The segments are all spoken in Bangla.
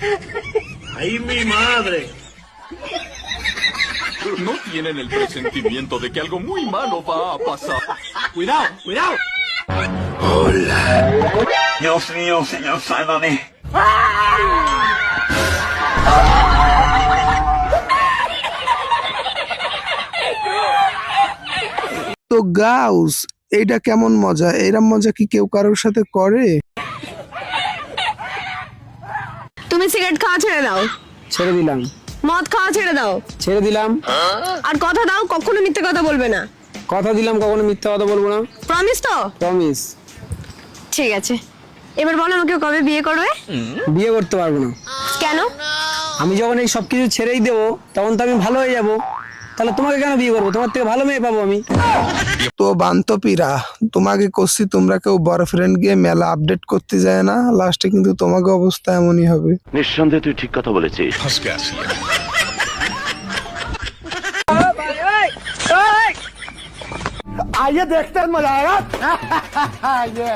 ¡Ay, mi madre! No tienen el presentimiento de que algo muy malo va a pasar. ¡Cuidado, cuidado! Hola. Dios mío, señor, sálvame. তো গাউস, এইটা কেমন মজা? এরম মজা কি কেউ কারোর সাথে করে? তুমি সিগারেট খাওয়া ছেড়ে দাও। ছেড়ে দিলাম। মদ খাওয়া ছেড়ে দাও। ছেড়ে দিলাম। আর কথা দাও কখনো মিথ্যে কথা বলবে না। কথা দিলাম কখনো মিথ্যা কথা বলবো না। প্রমিস তো? প্রমিস। ঠিক আছে, এবার বলো আমাকে কবে বিয়ে করবে? বিয়ে করতে পারবো না। কেন? আমি যখন এই সবকিছু ছেড়েই দেবো তখন তো আমি ভালো হয়ে যাবো। তাহলে তোমাকে কেন বিয়ে করবো? তোমার থেকে ভালো মেয়ে পাবো আমি। তো বান্তপীরা, তোমাকে করছি তোমরা কেউ বয়ফ্রেন্ড গিয়ে মেলা আপডেট করতে যায় না, লাস্টে কিন্তু তোমাকে অবস্থা এমনই হবে। নিঃসন্দেহে তুই ঠিক কথা বলেছিস। आइए देखते हैं मजा आएगा।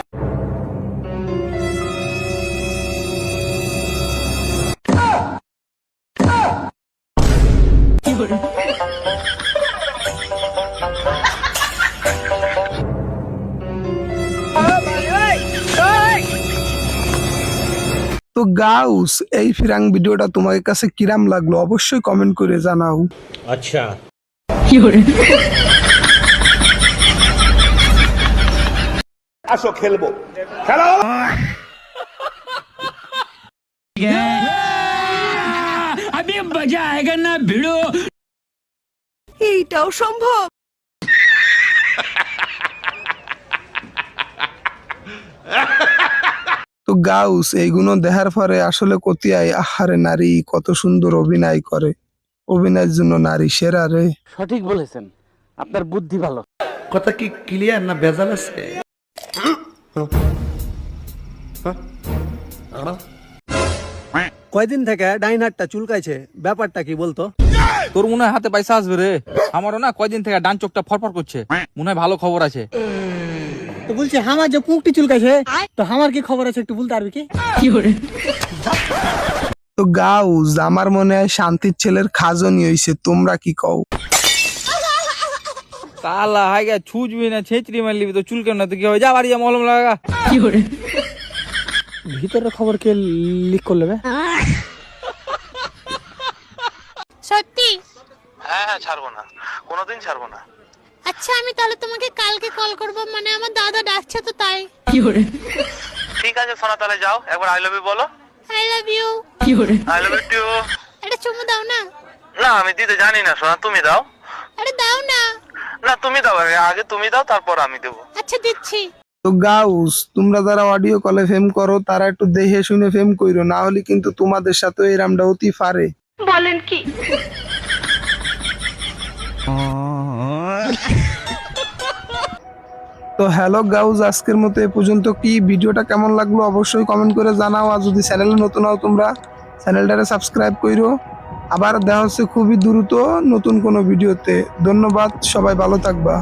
তো গাউস, এই ফিরাং ভিডিওটা তোমাদের কাছে কিরাম লাগলো অবশ্যই কমেন্ট করে জানাও। अच्छा। আসো খেলবো। খেলো। अभी मजा आएगा ना भिड़ो। এইটাও সম্ভব? তো গাউস, এইগুলো দেখার পরে আসলে কতিয়াই আহারে নারী কত সুন্দর অভিনয় করে, অভিনয়ের জন্য নারী সেরা রে। সঠিক বলেছেন, আপনার বুদ্ধি ভালো। কথা কি ক্লিয়ার না ভেজাল আছে? কয়দিন থেকে ডাইন হাতটা চুলকাইছে, ব্যাপারটা কি বলতো? তোর মনে হয় হাতে পয়সা আসবে রে। আমারও না কয়দিন থেকে ডান চোখটা ফরফর করছে, মনে হয় ভালো খবর আছে। তো বলছি আমার যে পুঁকটি চুলকাইছে, তো আমার কি খবর আছে একটু বলতে পারবি কি? তো গাউস, আমার মনে হয় শান্তির ছেলের খাজনি হইছে, তোমরা কি কও? কালা হাই গা ছুঁচবি না, ছেঁচড়ি মারলি তো চুলকে না তো কি হবে, যা বাড়ি যা মলম লাগা। ভিতরের খবর কে লিক করলে বে? সত্যি? হ্যাঁ, ছাড়বো না, কোনোদিন ছাড়বো না। আচ্ছা, আমি তাহলে তোমাকে কালকে কল করব, মানে আমার দাদা ডাকছে তো তাই। ঠিক আছে সোনা, তাহলে যাও, একবার আই লাভ ইউ বলো। I love you. I love you too. এটা চুমু দাও না। না, আমি দিতে জানি না সোনা, তুমি দাও। আরে দাও না। না, তুমি দাও, আগে তুমি দাও, তারপর আমি দেবো। আচ্ছা দিচ্ছি। তো গাউস, তোমরা যারা অডিও কলে ফেম করো তারা একটু দেখে শুনে ফেম কইরো, না হলে কিন্তু তোমাদের সাথে এরামটা হতে পারে। বলেন কি? তো হ্যালো গাউস, আজকের মতো এ পর্যন্ত। কি ভিডিওটা কেমন লাগলো অবশ্যই কমেন্ট করে জানাও, আর যদি চ্যানেলে নতুন হও তোমরা চ্যানেলটারে সাবস্ক্রাইব কইরো। আবার দেখা হচ্ছে খুবই দ্রুত নতুন কোনো ভিডিওতে। ধন্যবাদ, সবাই ভালো থাকবা।